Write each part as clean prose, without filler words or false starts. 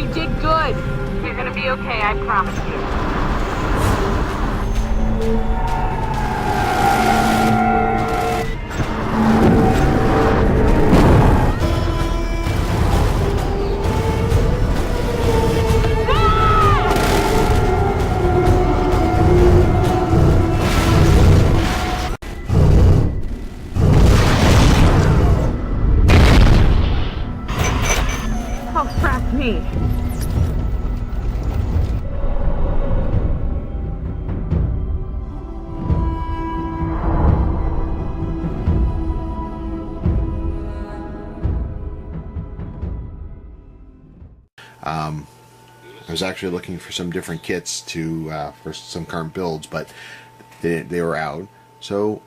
You did good. You're gonna be okay, I promise you. Oh, crap me. I was actually looking for some different kits for some current builds, but they were out. So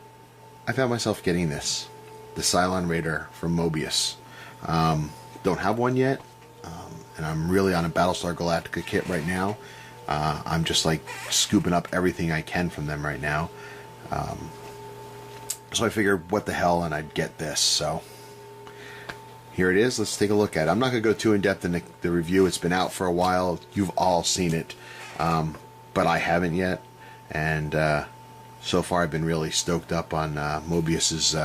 I found myself getting the Cylon Raider from Moebius. Don't have one yet, and I'm really on a Battlestar Galactica kit right now. I'm just like scooping up everything I can from them right now. So I figured, what the hell, and I'd get this. So here it is. Let's take a look at it. I'm not going to go too in-depth in the review. It's been out for a while. You've all seen it, but I haven't yet. And so far I've been really stoked up on Moebius's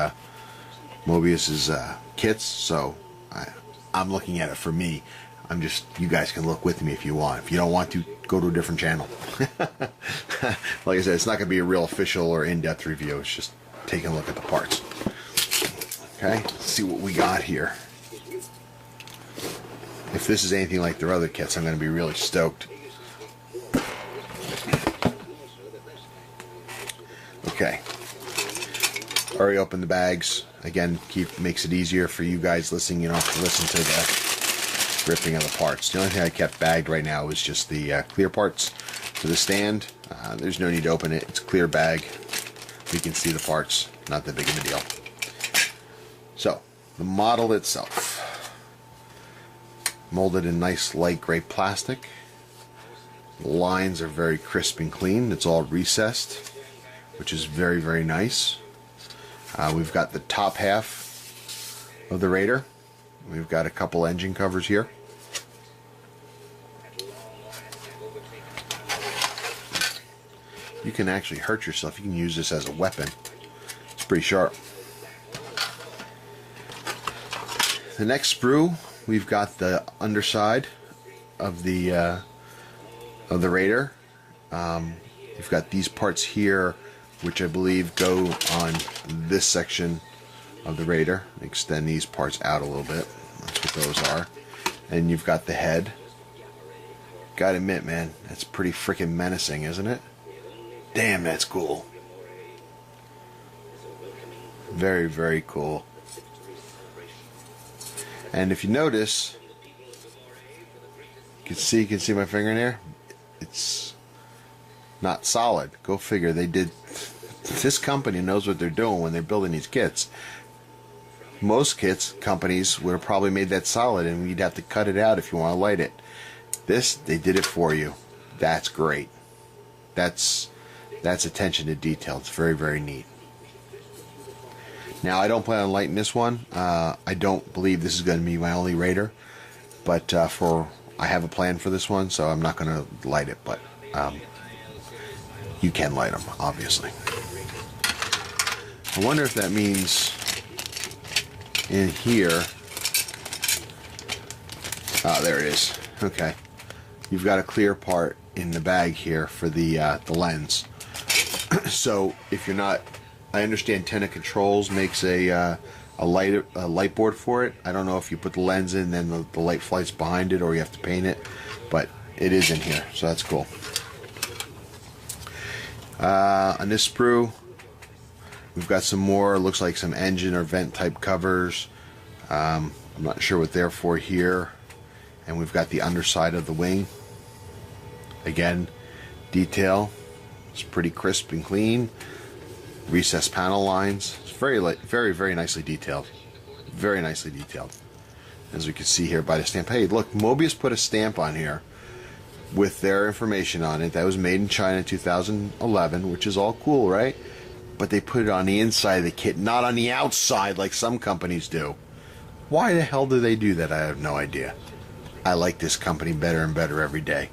kits. So I'm looking at it for me. You guys can look with me if you want. If you don't want to, go to a different channel. Like I said, it's not going to be a real official or in-depth review. It's just taking a look at the parts. Okay, let's see what we got here. If this is anything like their other kits, I'm going to be really stoked. Okay. Already opened the bags. Again, makes it easier for you guys listening. You don't have to listen to the ripping of the parts. The only thing I kept bagged right now is just the clear parts for the stand. There's no need to open it. It's a clear bag. We can see the parts. Not that big of a deal. So, the model itself. Molded in nice light gray plastic. The lines are very crisp and clean. It's all recessed, which is very, very nice. We've got the top half of the Raider. We've got a couple engine covers here. You can actually hurt yourself. You can use this as a weapon. It's pretty sharp. The next sprue, we've got the underside of the Raider. You've got these parts here, which I believe go on this section of the Raider. Extend these parts out a little bit. That's what those are. And you've got the head. Gotta admit, man, that's pretty freaking menacing, isn't it? Damn, that's cool. Very, very cool. And if you notice, you can see my finger in there. It's not solid. Go figure. This company knows what they're doing when they're building these kits. Most companies would have probably made that solid, and you'd have to cut it out if you want to light it. This, they did it for you. That's great. That's attention to detail. It's very, very neat. Now, I don't plan on lighting this one. I don't believe this is going to be my only Raider, but I have a plan for this one, so I'm not going to light it, but you can light them, obviously. I wonder if that means in here. Ah, there it is. Okay. You've got a clear part in the bag here for the lens. So if you're not, I understand Tenna Controls makes a light board for it. I don't know if you put the lens in, then the light flights behind it, or you have to paint it, but it is in here, so that's cool. On this sprue, we've got some more, looks like some engine or vent type covers. I'm not sure what they're for here. And we've got the underside of the wing. Again, detail. It's pretty crisp and clean. Recessed panel lines. It's very, very nicely detailed. Very nicely detailed. As we can see here by the stamp. Hey, look, Moebius put a stamp on here with their information on it. That was made in China in 2011, which is all cool, right? But they put it on the inside of the kit, not on the outside like some companies do. Why the hell do they do that? I have no idea. I like this company better and better every day.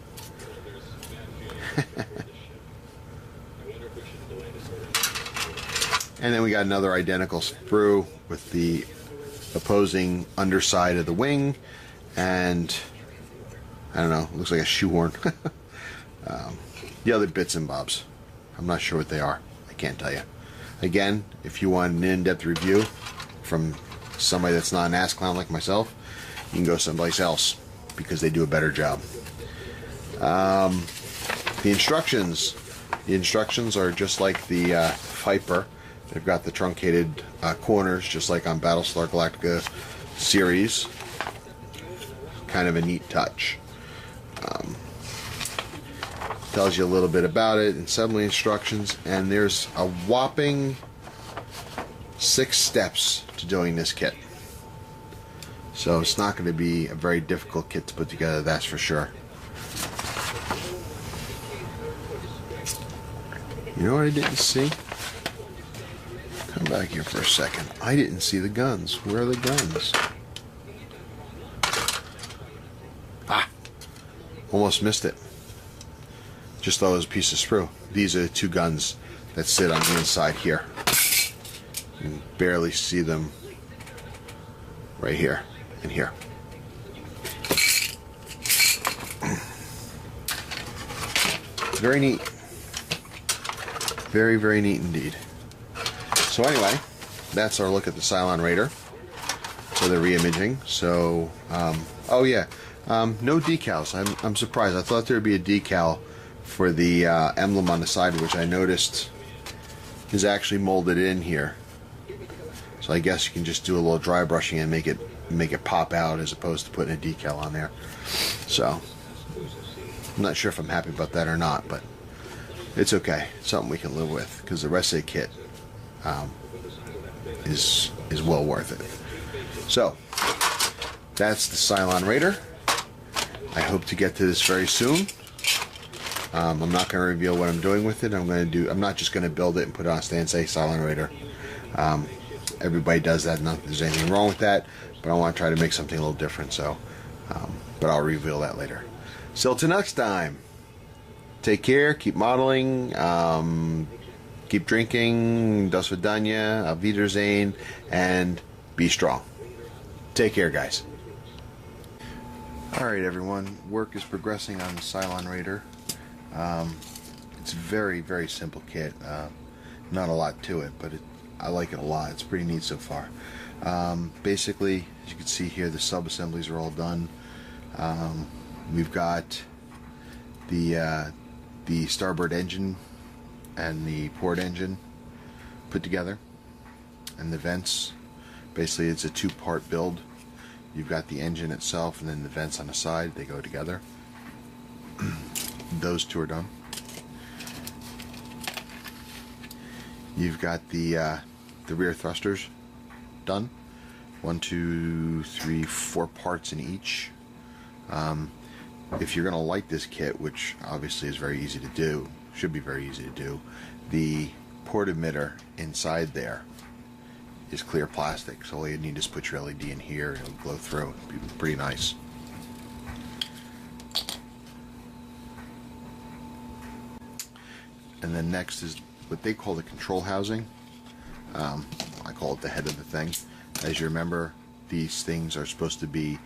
And then we got another identical sprue with the opposing underside of the wing, and I don't know, looks like a shoehorn. The other bits and bobs, I'm not sure what they are. I can't tell you. Again, if you want an in-depth review from somebody that's not an ass clown like myself, you can go someplace else because they do a better job. The instructions are just like the Viper. They've got the truncated corners, just like on Battlestar Galactica series. Kind of a neat touch. Tells you a little bit about it, assembly instructions, and there's a whopping 6 steps to doing this kit. So it's not going to be a very difficult kit to put together, that's for sure. You know what I didn't see? Come back here for a second. I didn't see the guns. Where are the guns? Ah! Almost missed it. Just thought it was a piece of sprue. These are the 2 guns that sit on the inside here. You can barely see them right here and here. Very neat. Very, very neat indeed. So anyway, that's our look at the Cylon Raider for the re-imaging. So, oh yeah, no decals. I'm surprised. I thought there would be a decal for the emblem on the side, which I noticed is actually molded in here. So I guess you can just do a little dry brushing and make it pop out as opposed to putting a decal on there. So I'm not sure if I'm happy about that or not, but it's okay. It's something we can live with because the rest of the kit is well worth it. So that's the Cylon Raider. I hope to get to this very soon. I'm not going to reveal what I'm doing with it. I'm not just going to build it and put it on a stand and say Cylon Raider. Everybody does that. Not that there's anything wrong with that, but I want to try to make something a little different. So, but I'll reveal that later. So till next time, take care. Keep modeling. Keep drinking. Das Vidania. Auf Wiedersehen, and be strong. Take care, guys. All right, everyone. Work is progressing on the Cylon Raider. It's a very, very simple kit. Not a lot to it, but I like it a lot. It's pretty neat so far. Basically, as you can see here, the sub-assemblies are all done. We've got the starboard engine and the port engine put together, and the vents. Basically, it's a 2-part build. You've got the engine itself and then the vents on the side. They go together. Those 2 are done. You've got the rear thrusters done. 1, 2, 3, 4 parts in each. If you're going to like this kit, which obviously is very easy to do, should be very easy to do, the port emitter inside there is clear plastic, so all you need is put your LED in here and it'll glow through. It'll be pretty nice. And then next is what they call the control housing. I call it the head of the thing. As you remember, these things are supposed to be,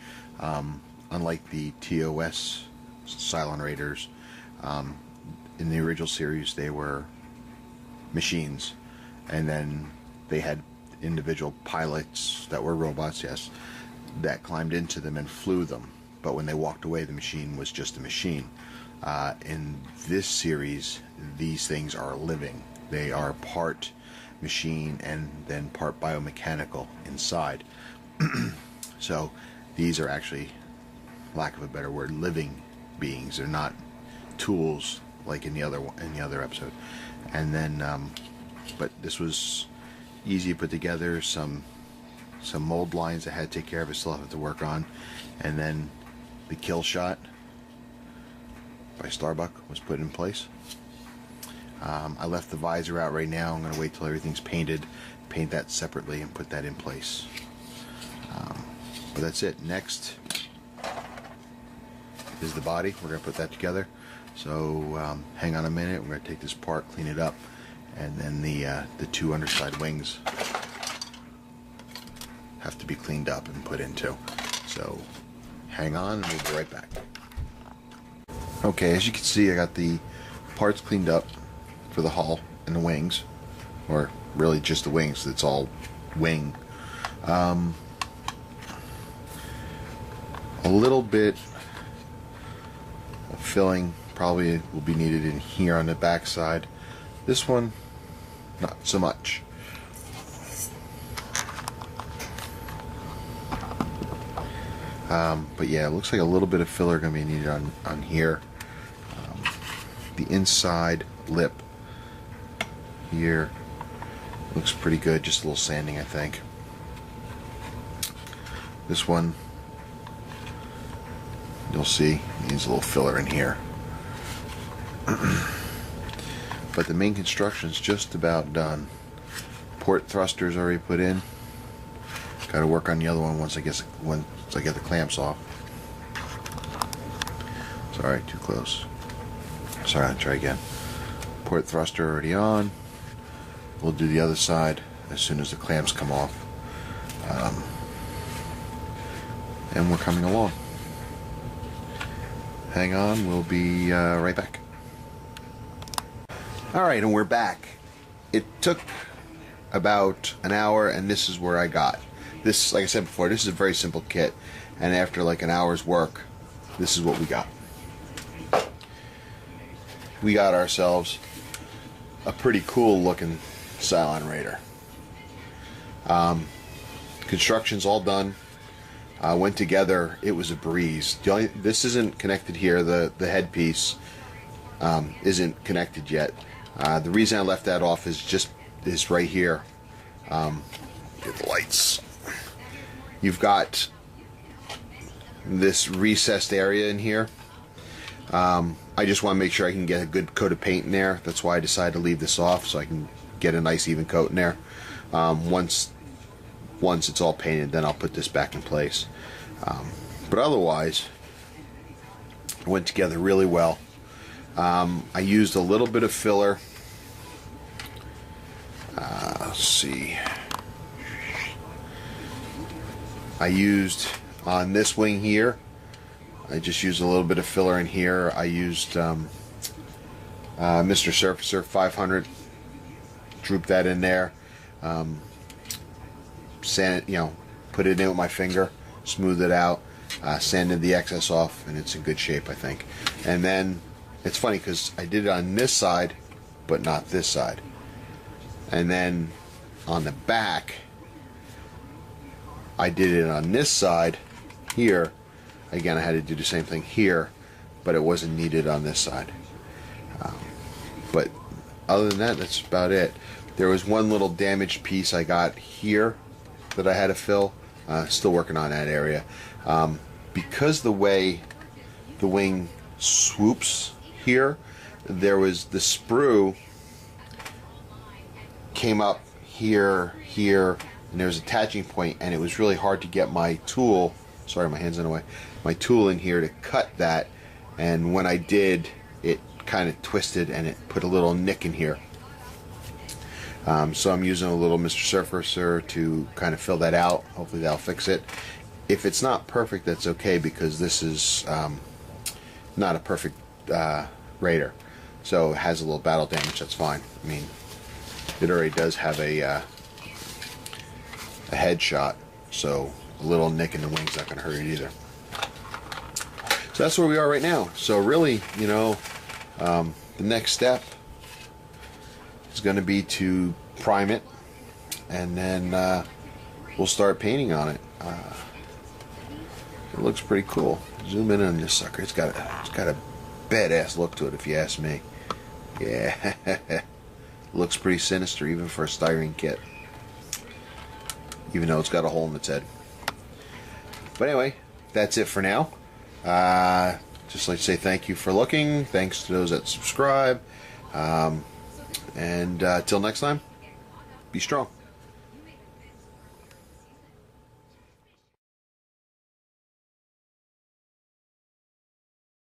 unlike the TOS Cylon Raiders, in the original series they were machines, and then they had individual pilots that were robots, yes, that climbed into them and flew them. But when they walked away, the machine was just a machine. In this series, these things are living. They are part machine and then part biomechanical inside. So these are actually, lack of a better word, living beings. They're not tools like in the other episode. And then, but this was easy to put together. Some mold lines I had to take care of. I still have to work on. And then the kill shot by Starbuck was put in place. I left the visor out right now. I'm going to wait till everything's painted, paint that separately, and put that in place. But that's it. Next is the body. We're going to put that together. So hang on a minute. We're going to take this apart, clean it up, and then the two underside wings have to be cleaned up and put into. So hang on, and we'll be right back. Okay, as you can see, I got the parts cleaned up for the hull and the wings, or really just the wings. It's all wing. A little bit of filling probably will be needed in here on the back side. This one, not so much. But yeah, it looks like a little bit of filler going to be needed on here. The inside lip here looks pretty good, just a little sanding, I think. This one, you'll see, needs a little filler in here. But the main construction's just about done. Port thruster's already put in. Got to work on the other one once I get the clamps off. Sorry, too close. Sorry, I'll try again. Port thruster already on. We'll do the other side as soon as the clamps come off. And we're coming along. Hang on, we'll be right back. Alright, and we're back. It took about an hour, and this is where I got. This, like I said before, this is a very simple kit, and after like an hour's work, this is what we got. We got ourselves a pretty cool looking Cylon Raider. Construction's all done. Went together. It was a breeze. This isn't connected here. The headpiece isn't connected yet. The reason I left that off is right here. Get the lights. You've got this recessed area in here. I just want to make sure I can get a good coat of paint in there. That's why I decided to leave this off, so I can get a nice even coat in there. Once it's all painted, then I'll put this back in place. But otherwise, it went together really well. I used a little bit of filler. Let's see. I used on this wing here. I just used a little bit of filler in here. I used Mr. Surfacer 500. Drooped that in there. Sand it, put it in with my finger, smooth it out, sanded the excess off, and it's in good shape, I think. And then it's funny because I did it on this side, but not this side. And then on the back, I did it on this side here. Again, I had to do the same thing here, but it wasn't needed on this side. But other than that, that's about it. There was one little damaged piece I got here that I had to fill. Still working on that area. Because the way the wing swoops here, there was the sprue came up here, and there was a attaching point, and it was really hard to get my tool, sorry, my hand's in the way, my tool in here to cut that, and when I did, it kind of twisted and it put a little nick in here. So I'm using a little Mr. Surfacer to kind of fill that out. Hopefully that'll fix it. If it's not perfect, that's okay, because this is not a perfect Raider. So it has a little battle damage, that's fine. I mean, it already does have a headshot, so a little nick in the wing's not going to hurt it either. So that's where we are right now. So really, the next step is going to be to prime it, and then we'll start painting on it. It looks pretty cool. Zoom in on this sucker. It's got a badass look to it, if you ask me. Yeah, looks pretty sinister even for a styrene kit, even though it's got a hole in its head. But anyway, that's it for now. Just like to say thank you for looking. Thanks to those that subscribe. And till next time, be strong.